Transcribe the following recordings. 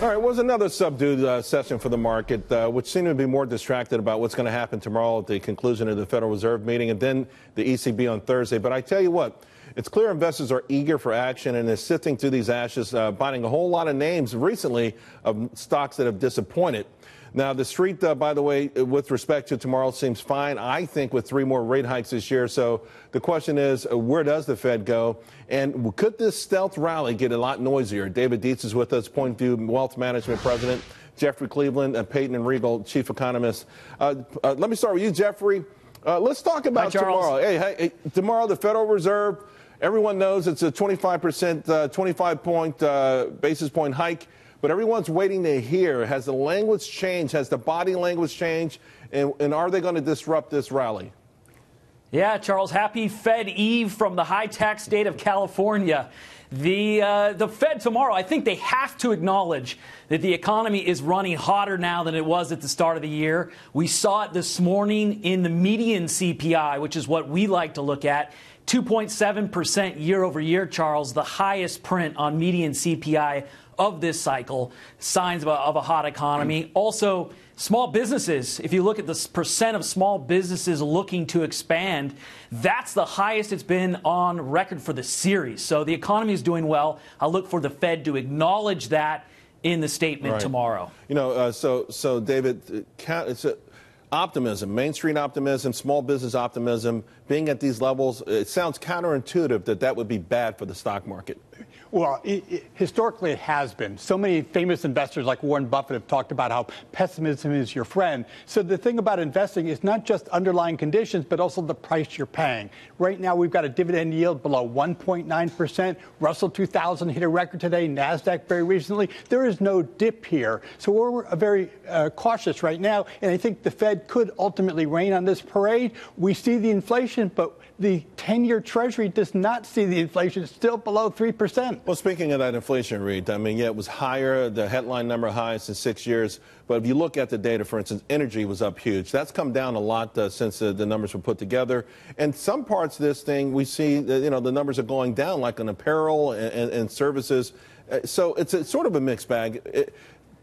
All right, was another subdued session for the market, which seemed to be more distracted about what's going to happen tomorrow at the conclusion of the Federal Reserve meeting and then the ECB on Thursday. But I tell you what, it's clear investors are eager for action and they're sifting through these ashes, buying a whole lot of names recently of stocks that have disappointed. Now, the street, by the way, with respect to tomorrow seems fine, I think, with 3 more rate hikes this year. So the question is, where does the Fed go? And could this stealth rally get a lot noisier? David Dietze is with us, Point View Wealth Management President, Jeffrey Cleveland, and Payden Rygel, Chief Economist. Let me start with you, Jeffrey. Let's talk about tomorrow. Hey, tomorrow, the Federal Reserve, everyone knows it's a 25 basis point hike. But everyone's waiting to hear, has the language changed? Has the body language changed? And are they going to disrupt this rally? Yeah, Charles, happy Fed Eve from the high-tax state of California. The Fed tomorrow, I think they have to acknowledge that the economy is running hotter now than it was at the start of the year. We saw it this morning in the median CPI, which is what we like to look at. 2.7% year over year, Charles, the highest print on median CPI of this cycle, signs of a hot economy. Also, small businesses, if you look at the percent of small businesses looking to expand, that's the highest it's been on record for the series. So the economy is doing well. I'll look for the Fed to acknowledge that in the statement tomorrow. You know, so David, it's optimism, Main Street optimism, small business optimism, being at these levels, it sounds counterintuitive that that would be bad for the stock market. Well, historically, it has been. So many famous investors like Warren Buffett have talked about how pessimism is your friend. So the thing about investing is not just underlying conditions, but also the price you're paying. Right now, we've got a dividend yield below 1.9%. Russell 2000 hit a record today. NASDAQ very recently. There is no dip here. So we're very cautious right now. And I think the Fed could ultimately rain on this parade. We see the inflation, but the 10-year Treasury does not see the inflation. It's still below 3%. Well, speaking of that inflation rate, I mean, yeah, it was higher, the headline number highest in 6 years. But if you look at the data, for instance, energy was up huge. That's come down a lot since the numbers were put together. And some parts of this thing, we see, the numbers are going down, like on apparel and services. So it's sort of a mixed bag.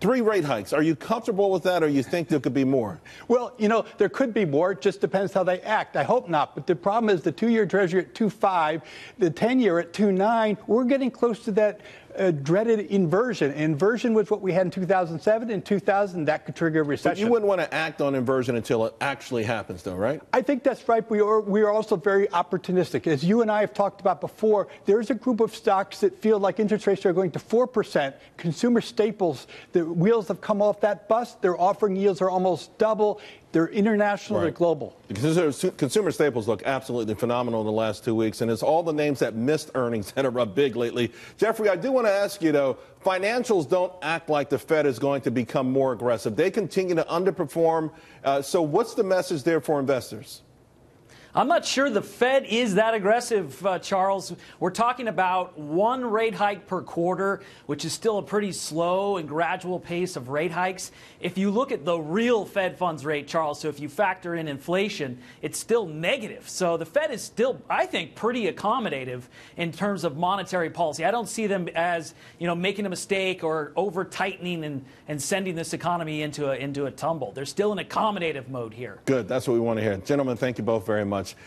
3 rate hikes. Are you comfortable with that, or you think there could be more? Well, there could be more. It just depends how they act. I hope not. But the problem is the 2-year Treasury at 2.5, the 10-year at 2.9. We're getting close to that dreaded inversion. Inversion was what we had in 2007. In 2000, that could trigger a recession. But you wouldn't want to act on inversion until it actually happens, though, right? I think that's right. We are also very opportunistic. As you and I have talked about before, there's a group of stocks that feel like interest rates are going to 4%. Consumer staples, the wheels have come off that bus. Their offering yields are almost double. They're international, they're global. Consumer staples look absolutely phenomenal in the last 2 weeks, and it's all the names that missed earnings that are up big lately. Jeffrey, I do want to ask you, though, financials don't act like the Fed is going to become more aggressive. They continue to underperform. So what's the message there for investors? I'm not sure the Fed is that aggressive, Charles. We're talking about 1 rate hike per quarter, which is still a pretty slow and gradual pace of rate hikes. If you look at the real Fed funds rate, Charles, so if you factor in inflation, it's still negative. So the Fed is still, I think, pretty accommodative in terms of monetary policy. I don't see them as, making a mistake or over-tightening and sending this economy into a tumble. They're still in accommodative mode here. Good. That's what we want to hear. Gentlemen, thank you both very much.